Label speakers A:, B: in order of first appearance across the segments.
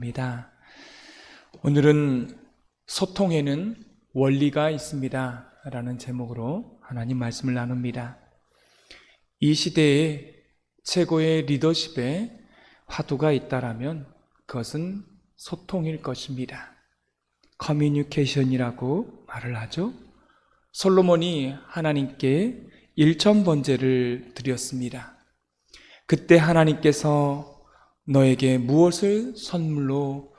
A: 입니다. 오늘은 소통에는 원리가 있습니다 라는 제목으로 하나님 말씀을 나눕니다. 이 시대에 최고의 리더십의 화두가 있다라면 그것은 소통일 것입니다. 커뮤니케이션이라고 말을 하죠. 솔로몬이 하나님께 일천번제를 드렸습니다. 그때 하나님께서 너에게 무엇을 선물로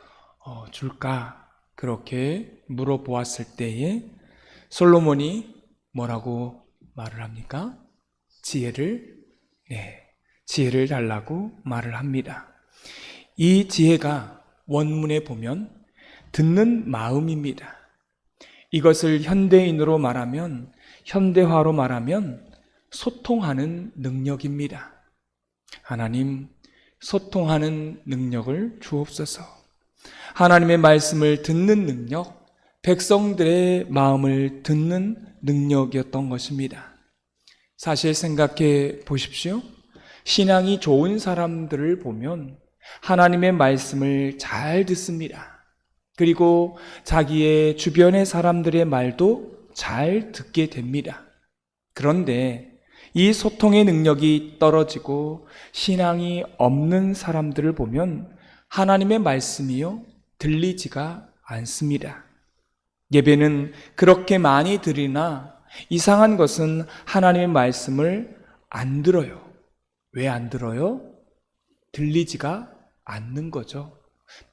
A: 줄까? 그렇게 물어보았을 때에 솔로몬이 뭐라고 말을 합니까? 지혜를 달라고 말을 합니다. 이 지혜가 원문에 보면 듣는 마음입니다. 이것을 현대인으로 말하면, 현대화로 말하면 소통하는 능력입니다. 하나님, 소통하는 능력을 주옵소서. 하나님의 말씀을 듣는 능력, 백성들의 마음을 듣는 능력이었던 것입니다. 사실 생각해 보십시오. 신앙이 좋은 사람들을 보면 하나님의 말씀을 잘 듣습니다. 그리고 자기의 주변의 사람들의 말도 잘 듣게 됩니다. 그런데 이 소통의 능력이 떨어지고 신앙이 없는 사람들을 보면 하나님의 말씀이요 들리지가 않습니다. 예배는 그렇게 많이 드리나 이상한 것은 하나님의 말씀을 안 들어요. 왜 안 들어요? 들리지가 않는 거죠.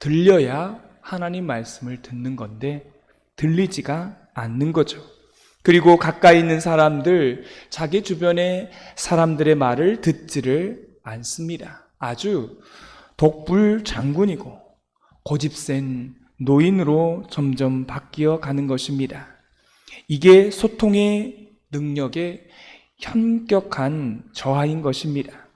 A: 들려야 하나님 말씀을 듣는 건데 들리지가 않는 거죠. 그리고 가까이 있는 사람들, 자기 주변의 사람들의 말을 듣지를 않습니다. 아주 독불장군이고 고집센 노인으로 점점 바뀌어 가는 것입니다. 이게 소통의 능력의 현격한 저하인 것입니다.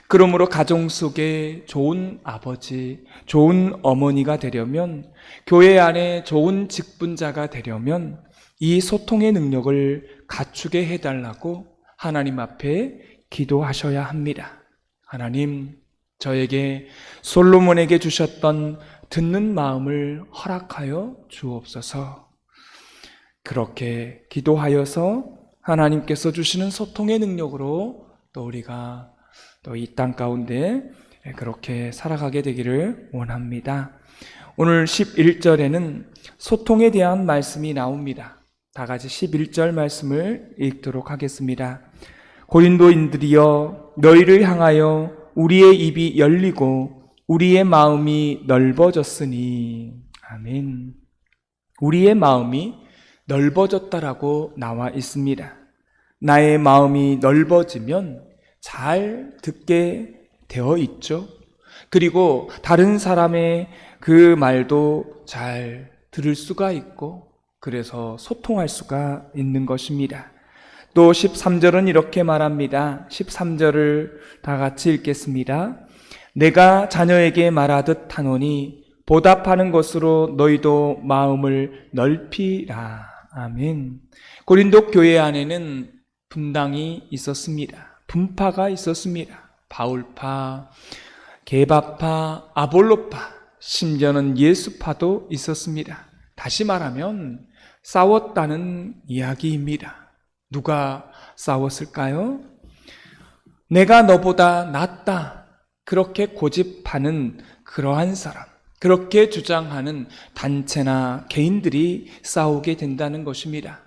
A: 그러므로 가정 속에 좋은 아버지, 좋은 어머니가 되려면, 교회 안에 좋은 직분자가 되려면 이 소통의 능력을 갖추게 해달라고 하나님 앞에 기도하셔야 합니다. 하나님, 저에게 솔로몬에게 주셨던 듣는 마음을 허락하여 주옵소서. 그렇게 기도하여서 하나님께서 주시는 소통의 능력으로 또 우리가 또 이 땅 가운데 그렇게 살아가게 되기를 원합니다. 오늘 11절에는 소통에 대한 말씀이 나옵니다. 다 같이 11절 말씀을 읽도록 하겠습니다. 고린도인들이여, 너희를 향하여 우리의 입이 열리고 우리의 마음이 넓어졌으니. 아멘. 우리의 마음이 넓어졌다라고 나와 있습니다. 나의 마음이 넓어지면 잘 듣게 되어 있죠. 그리고 다른 사람의 그 말도 잘 들을 수가 있고, 그래서 소통할 수가 있는 것입니다. 또 13절은 이렇게 말합니다. 13절을 다 같이 읽겠습니다. 내가 자녀에게 말하듯 하노니 보답하는 것으로 너희도 마음을 넓히라. 아멘. 고린도 교회 안에는 분당이 있었습니다. 분파가 있었습니다. 바울파, 게바파, 아볼로파, 심지어는 예수파도 있었습니다. 다시 말하면 싸웠다는 이야기입니다. 누가 싸웠을까요? 내가 너보다 낫다, 그렇게 고집하는 그러한 사람, 그렇게 주장하는 단체나 개인들이 싸우게 된다는 것입니다.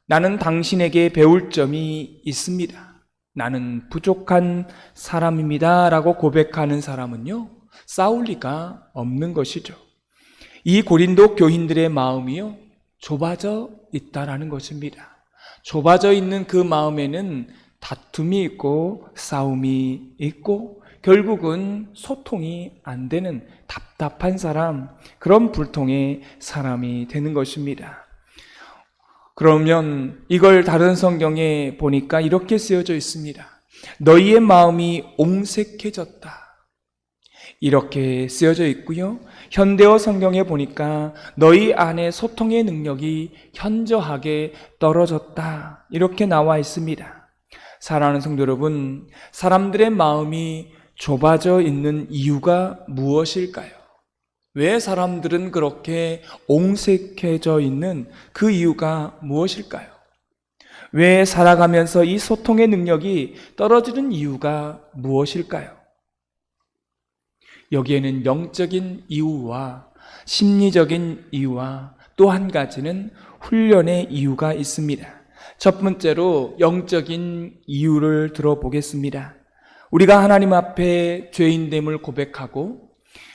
A: 나는 당신에게 배울 점이 있습니다. 나는 부족한 사람입니다 라고 고백하는 사람은요, 싸울 리가 없는 것이죠. 이 고린도 교인들의 마음이요, 좁아져 있다라는 것입니다. 좁아져 있는 그 마음에는 다툼이 있고 싸움이 있고 결국은 소통이 안 되는 답답한 사람, 그런 불통의 사람이 되는 것입니다. 그러면 이걸 다른 성경에 보니까 이렇게 쓰여져 있습니다. 너희의 마음이 옹색해졌다, 이렇게 쓰여져 있고요. 현대어 성경에 보니까 너희 안에 소통의 능력이 현저하게 떨어졌다, 이렇게 나와 있습니다. 사랑하는 성도 여러분, 사람들의 마음이 좁아져 있는 이유가 무엇일까요? 왜 사람들은 그렇게 옹색해져 있는 그 이유가 무엇일까요? 왜 살아가면서 이 소통의 능력이 떨어지는 이유가 무엇일까요? 여기에는 영적인 이유와 심리적인 이유와 또 한 가지는 훈련의 이유가 있습니다. 첫 번째로 영적인 이유를 들어보겠습니다. 우리가 하나님 앞에 죄인됨을 고백하고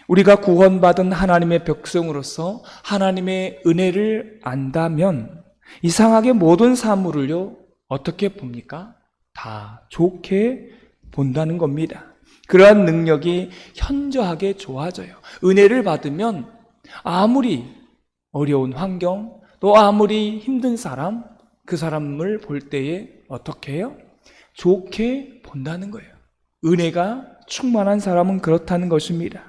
A: 우리가 구원받은 하나님의 백성으로서 하나님의 은혜를 안다면 이상하게 모든 사물을요 어떻게 봅니까? 다 좋게 본다는 겁니다. 그러한 능력이 현저하게 좋아져요. 은혜를 받으면 아무리 어려운 환경, 또 아무리 힘든 사람, 그 사람을 볼 때에 어떻게 해요? 좋게 본다는 거예요. 은혜가 충만한 사람은 그렇다는 것입니다.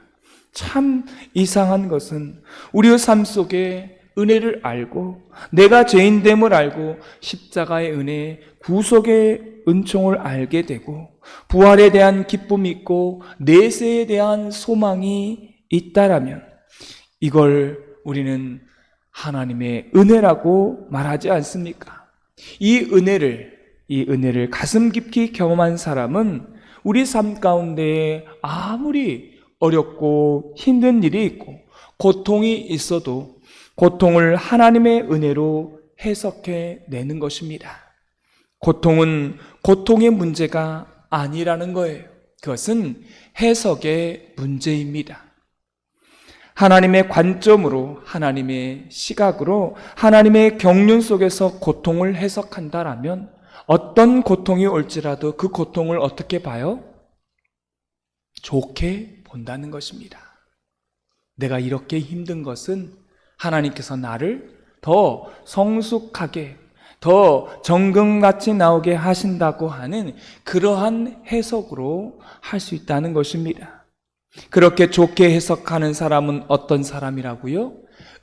A: 참 이상한 것은 우리의 삶 속에 은혜를 알고 내가 죄인됨을 알고 십자가의 은혜, 구속의 은총을 알게 되고 부활에 대한 기쁨이 있고 내세에 대한 소망이 있다라면 이걸 우리는 하나님의 은혜라고 말하지 않습니까? 이 은혜를 가슴 깊이 경험한 사람은 우리 삶 가운데 아무리 어렵고 힘든 일이 있고 고통이 있어도 고통을 하나님의 은혜로 해석해 내는 것입니다. 고통은 고통의 문제가 아니라는 거예요. 그것은 해석의 문제입니다. 하나님의 관점으로, 하나님의 시각으로, 하나님의 경륜 속에서 고통을 해석한다라면 어떤 고통이 올지라도 그 고통을 어떻게 봐요? 좋게 본다는 것입니다. 내가 이렇게 힘든 것은 하나님께서 나를 더 성숙하게, 더 정금같이 나오게 하신다고 하는 그러한 해석으로 할 수 있다는 것입니다. 그렇게 좋게 해석하는 사람은 어떤 사람이라고요?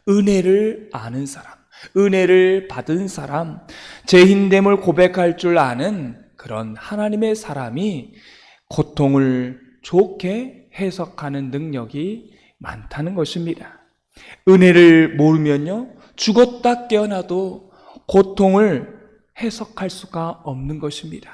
A: 은혜를 아는 사람, 은혜를 받은 사람, 죄인됨을 고백할 줄 아는 그런 하나님의 사람이 고통을 좋게 해석하는 능력이 많다는 것입니다. 은혜를 모르면요, 죽었다 깨어나도 고통을 해석할 수가 없는 것입니다.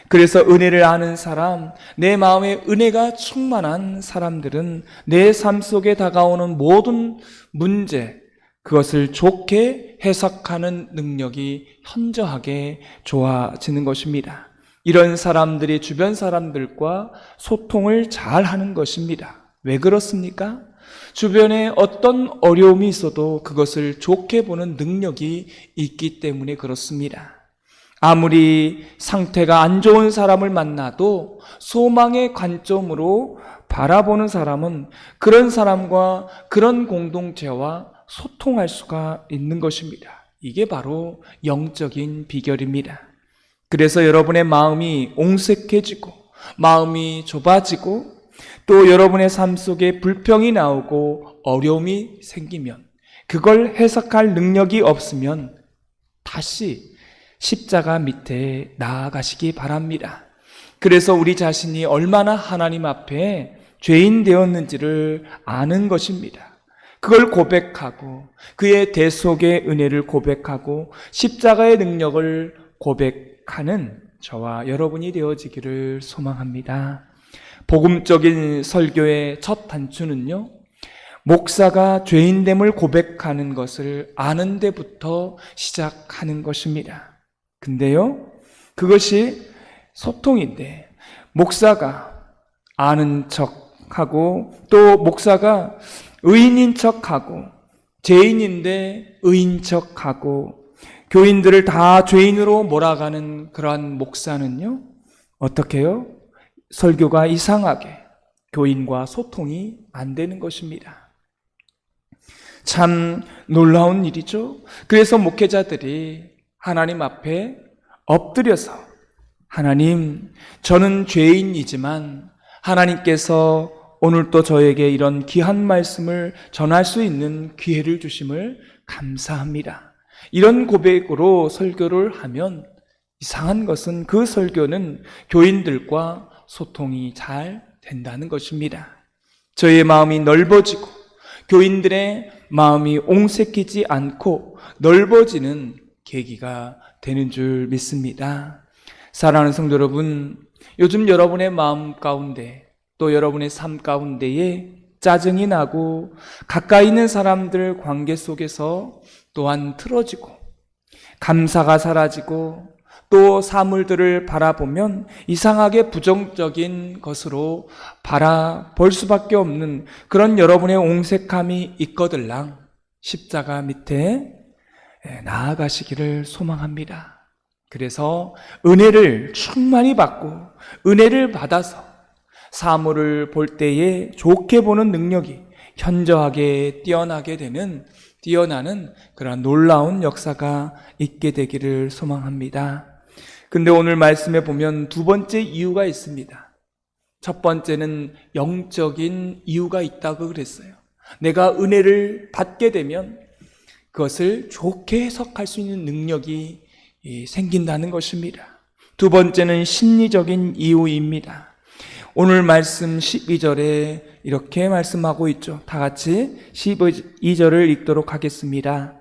A: 그래서 은혜를 아는 사람, 내 마음에 은혜가 충만한 사람들은 내 삶 속에 다가오는 모든 문제, 그것을 좋게 해석하는 능력이 현저하게 좋아지는 것입니다. 이런 사람들이 주변 사람들과 소통을 잘 하는 것입니다. 왜 그렇습니까? 주변에 어떤 어려움이 있어도 그것을 좋게 보는 능력이 있기 때문에 그렇습니다. 아무리 상태가 안 좋은 사람을 만나도 소망의 관점으로 바라보는 사람은 그런 사람과 그런 공동체와 소통할 수가 있는 것입니다. 이게 바로 영적인 비결입니다. 그래서 여러분의 마음이 옹색해지고 마음이 좁아지고 또 여러분의 삶 속에 불평이 나오고 어려움이 생기면 그걸 해석할 능력이 없으면 다시 십자가 밑에 나아가시기 바랍니다. 그래서 우리 자신이 얼마나 하나님 앞에 죄인 되었는지를 아는 것입니다. 그걸 고백하고 그의 대속의 은혜를 고백하고 십자가의 능력을 고백하는 저와 여러분이 되어지기를 소망합니다. 복음적인 설교의 첫 단추는요, 목사가 죄인됨을 고백하는 것을 아는 데부터 시작하는 것입니다. 근데요, 그것이 소통인데 목사가 아는 척하고 또 목사가 의인인 척하고 죄인인데 의인 척하고 교인들을 다 죄인으로 몰아가는 그러한 목사는요, 어떻게 해요? 설교가 이상하게 교인과 소통이 안 되는 것입니다. 참 놀라운 일이죠. 그래서 목회자들이 하나님 앞에 엎드려서 하나님, 저는 죄인이지만 하나님께서 오늘 또 저에게 이런 귀한 말씀을 전할 수 있는 기회를 주심을 감사합니다. 이런 고백으로 설교를 하면 이상한 것은 그 설교는 교인들과 소통이 잘 된다는 것입니다. 저의 마음이 넓어지고 교인들의 마음이 옹색해지지 않고 넓어지는 계기가 되는 줄 믿습니다. 사랑하는 성도 여러분, 요즘 여러분의 마음 가운데 또 여러분의 삶 가운데에 짜증이 나고 가까이 있는 사람들 관계 속에서 또한 틀어지고 감사가 사라지고 또 사물들을 바라보면 이상하게 부정적인 것으로 바라볼 수밖에 없는 그런 여러분의 옹색함이 있거들랑 십자가 밑에 나아가시기를 소망합니다. 그래서 은혜를 충만히 받고 은혜를 받아서 사물을 볼 때에 좋게 보는 능력이 현저하게 뛰어나는 그런 놀라운 역사가 있게 되기를 소망합니다. 근데 오늘 말씀에 보면 두 번째 이유가 있습니다. 첫 번째는 영적인 이유가 있다고 그랬어요. 내가 은혜를 받게 되면 그것을 좋게 해석할 수 있는 능력이 생긴다는 것입니다. 두 번째는 심리적인 이유입니다. 오늘 말씀 12절에 이렇게 말씀하고 있죠. 다 같이 12절을 읽도록 하겠습니다.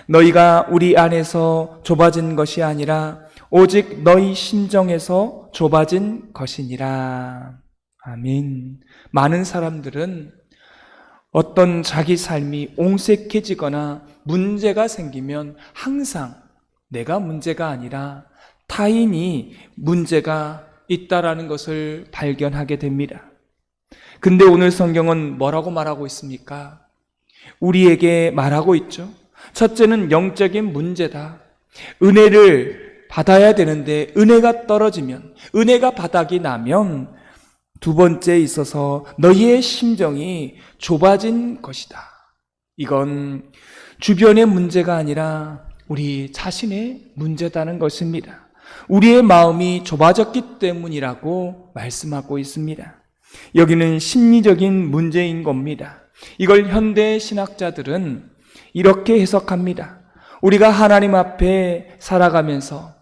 A: 너희가 우리 안에서 좁아진 것이 아니라 오직 너희 심정에서 좁아진 것이니라. 아멘. 많은 사람들은 어떤 자기 삶이 옹색해지거나 문제가 생기면 항상 내가 문제가 아니라 타인이 문제가 있다라는 것을 발견하게 됩니다. 근데 오늘 성경은 뭐라고 말하고 있습니까? 우리에게 말하고 있죠. 첫째는 영적인 문제다. 은혜를 받아야 되는데 은혜가 떨어지면, 은혜가 바닥이 나면 두 번째에 있어서 너희의 심정이 좁아진 것이다. 이건 주변의 문제가 아니라 우리 자신의 문제다는 것입니다. 우리의 마음이 좁아졌기 때문이라고 말씀하고 있습니다. 여기는 심리적인 문제인 겁니다. 이걸 현대 신학자들은 이렇게 해석합니다. 우리가 하나님 앞에 살아가면서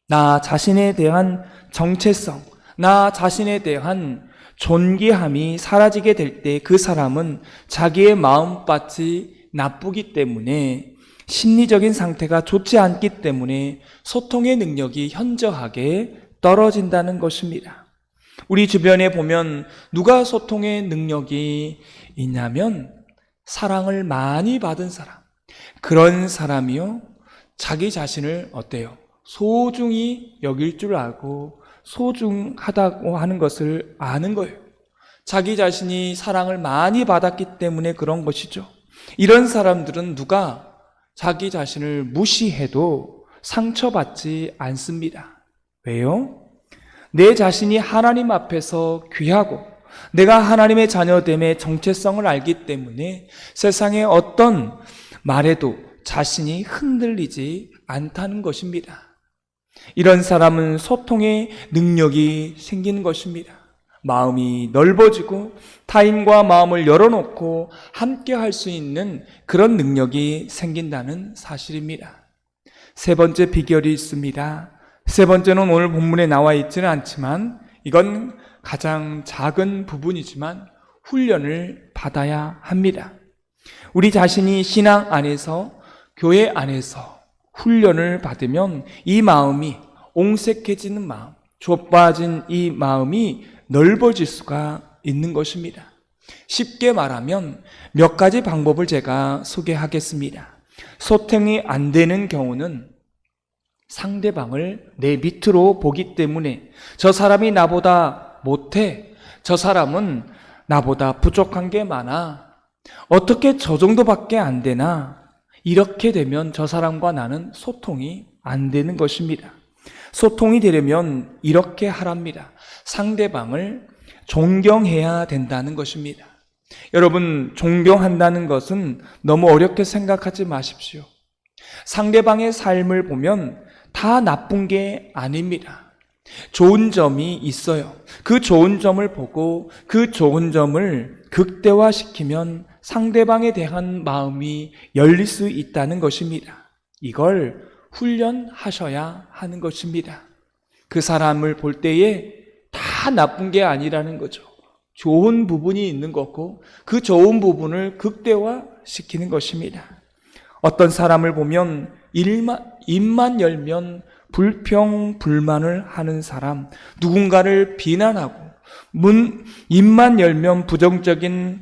A: 나 자신에 대한 정체성, 나 자신에 대한 존귀함이 사라지게 될 때 그 사람은 자기의 마음밭이 나쁘기 때문에 심리적인 상태가 좋지 않기 때문에 소통의 능력이 현저하게 떨어진다는 것입니다. 우리 주변에 보면 누가 소통의 능력이 있냐면 사랑을 많이 받은 사람, 그런 사람이요 자기 자신을 어때요? 소중히 여길 줄 알고 소중하다고 하는 것을 아는 거예요. 자기 자신이 사랑을 많이 받았기 때문에 그런 것이죠. 이런 사람들은 누가 자기 자신을 무시해도 상처받지 않습니다. 왜요? 내 자신이 하나님 앞에서 귀하고 내가 하나님의 자녀됨의 정체성을 알기 때문에 세상의 어떤 말에도 자신이 흔들리지 않다는 것입니다. 이런 사람은 소통의 능력이 생기는 것입니다. 마음이 넓어지고 타인과 마음을 열어놓고 함께 할 수 있는 그런 능력이 생긴다는 사실입니다. 세 번째 비결이 있습니다. 세 번째는 오늘 본문에 나와 있지는 않지만 이건 가장 작은 부분이지만 훈련을 받아야 합니다. 우리 자신이 신앙 안에서, 교회 안에서 훈련을 받으면 이 마음이 옹색해지는 마음, 좁아진 이 마음이 넓어질 수가 있는 것입니다. 쉽게 말하면 몇 가지 방법을 제가 소개하겠습니다. 소통이 안 되는 경우는 상대방을 내 밑으로 보기 때문에 저 사람이 나보다 못해, 저 사람은 나보다 부족한 게 많아, 어떻게 저 정도밖에 안 되나, 이렇게 되면 저 사람과 나는 소통이 안 되는 것입니다. 소통이 되려면 이렇게 하랍니다. 상대방을 존경해야 된다는 것입니다. 여러분, 존경한다는 것은 너무 어렵게 생각하지 마십시오. 상대방의 삶을 보면 다 나쁜 게 아닙니다. 좋은 점이 있어요. 그 좋은 점을 보고 그 좋은 점을 극대화시키면 상대방에 대한 마음이 열릴 수 있다는 것입니다. 이걸 훈련하셔야 하는 것입니다. 그 사람을 볼 때에 다 나쁜 게 아니라는 거죠. 좋은 부분이 있는 거고 그 좋은 부분을 극대화시키는 것입니다. 어떤 사람을 보면 입만 열면 불평, 불만을 하는 사람, 누군가를 비난하고 입만 열면 부정적인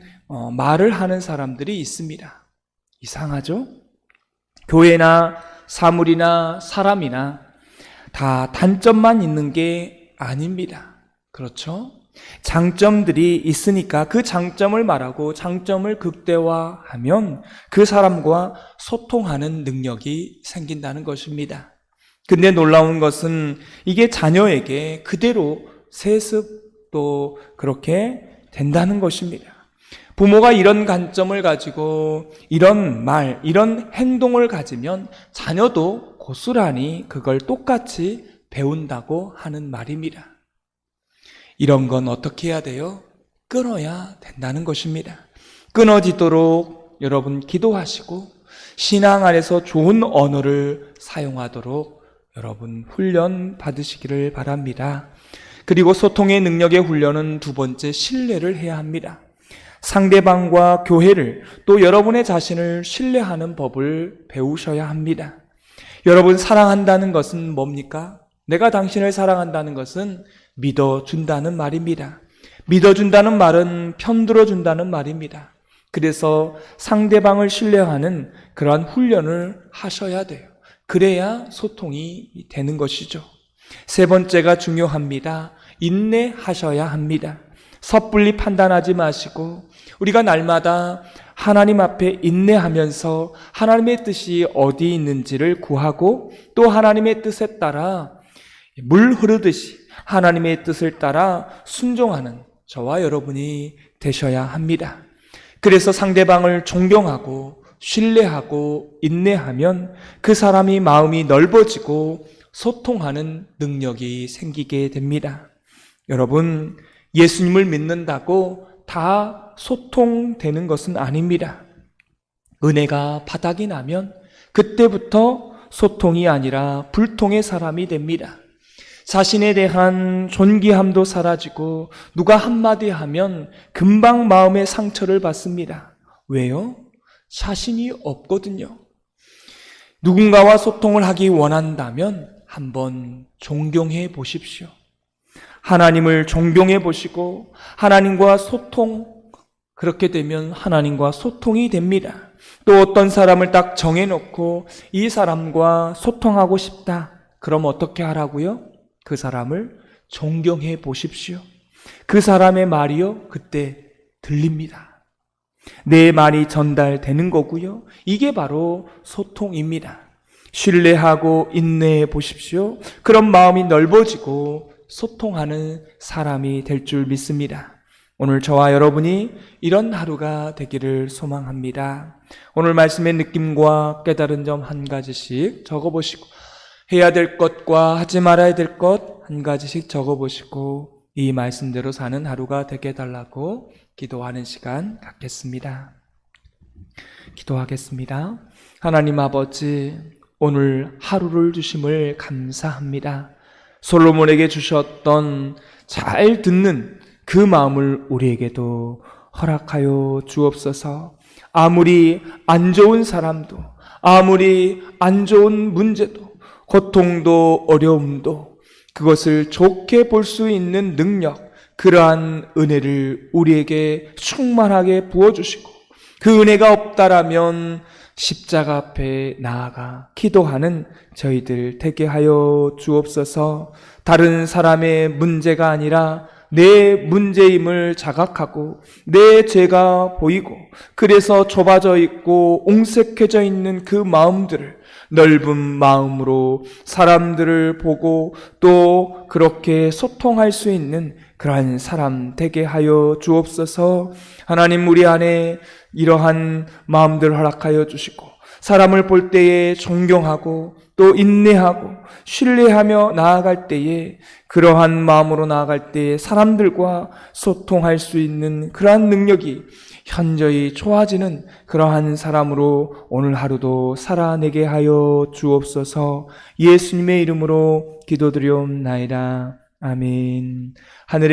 A: 말을 하는 사람들이 있습니다. 이상하죠? 교회나 사물이나 사람이나 다 단점만 있는 게 아닙니다. 그렇죠? 장점들이 있으니까 그 장점을 말하고 장점을 극대화하면 그 사람과 소통하는 능력이 생긴다는 것입니다. 근데 놀라운 것은 이게 자녀에게 그대로 세습도 그렇게 된다는 것입니다. 부모가 이런 관점을 가지고 이런 말, 이런 행동을 가지면 자녀도 고스란히 그걸 똑같이 배운다고 하는 말입니다. 이런 건 어떻게 해야 돼요? 끊어야 된다는 것입니다. 끊어지도록 여러분 기도하시고 신앙 안에서 좋은 언어를 사용하도록 여러분 훈련 받으시기를 바랍니다. 그리고 소통의 능력의 훈련은 두 번째, 신뢰를 해야 합니다. 상대방과 교회를 또 여러분의 자신을 신뢰하는 법을 배우셔야 합니다. 여러분, 사랑한다는 것은 뭡니까? 내가 당신을 사랑한다는 것은 믿어준다는 말입니다. 믿어준다는 말은 편들어준다는 말입니다. 그래서 상대방을 신뢰하는 그러한 훈련을 하셔야 돼요. 그래야 소통이 되는 것이죠. 세 번째가 중요합니다. 인내하셔야 합니다. 섣불리 판단하지 마시고 우리가 날마다 하나님 앞에 인내하면서 하나님의 뜻이 어디 있는지를 구하고 또 하나님의 뜻에 따라 물 흐르듯이 하나님의 뜻을 따라 순종하는 저와 여러분이 되셔야 합니다. 그래서 상대방을 존경하고 신뢰하고 인내하면 그 사람이 마음이 넓어지고 소통하는 능력이 생기게 됩니다. 여러분, 예수님을 믿는다고 다 소통되는 것은 아닙니다. 은혜가 바닥이 나면 그때부터 소통이 아니라 불통의 사람이 됩니다. 자신에 대한 존귀함도 사라지고 누가 한마디 하면 금방 마음의 상처를 받습니다. 왜요? 자신이 없거든요. 누군가와 소통을 하기 원한다면 한번 존경해 보십시오. 하나님을 존경해 보시고 하나님과 소통, 그렇게 되면 하나님과 소통이 됩니다. 또 어떤 사람을 딱 정해놓고 이 사람과 소통하고 싶다. 그럼 어떻게 하라고요? 그 사람을 존경해 보십시오. 그 사람의 말이요, 그때 들립니다. 내 말이 전달되는 거고요. 이게 바로 소통입니다. 신뢰하고 인내해 보십시오. 그런 마음이 넓어지고 소통하는 사람이 될 줄 믿습니다. 오늘 저와 여러분이 이런 하루가 되기를 소망합니다. 오늘 말씀의 느낌과 깨달은 점 한 가지씩 적어보시고 해야 될 것과 하지 말아야 될 것 한 가지씩 적어보시고 이 말씀대로 사는 하루가 되게 해달라고 기도하는 시간 갖겠습니다. 기도하겠습니다. 하나님 아버지, 오늘 하루를 주심을 감사합니다. 솔로몬에게 주셨던 잘 듣는 그 마음을 우리에게도 허락하여 주옵소서. 아무리 안 좋은 사람도, 아무리 안 좋은 문제도, 고통도 어려움도 그것을 좋게 볼 수 있는 능력, 그러한 은혜를 우리에게 충만하게 부어주시고 그 은혜가 없다라면 십자가 앞에 나아가 기도하는 저희들 되게 하여 주옵소서. 다른 사람의 문제가 아니라 내 문제임을 자각하고 내 죄가 보이고 그래서 좁아져 있고 옹색해져 있는 그 마음들을 넓은 마음으로 사람들을 보고 또 그렇게 소통할 수 있는 그러한 사람 되게 하여 주옵소서. 하나님, 우리 안에 이러한 마음들 허락하여 주시고 사람을 볼 때에 존경하고 또 인내하고 신뢰하며 나아갈 때에 그러한 마음으로 나아갈 때에 사람들과 소통할 수 있는 그러한 능력이 현저히 좋아지는 그러한 사람으로 오늘 하루도 살아내게 하여 주옵소서. 예수님의 이름으로 기도드리옵나이다. 아멘. 하늘의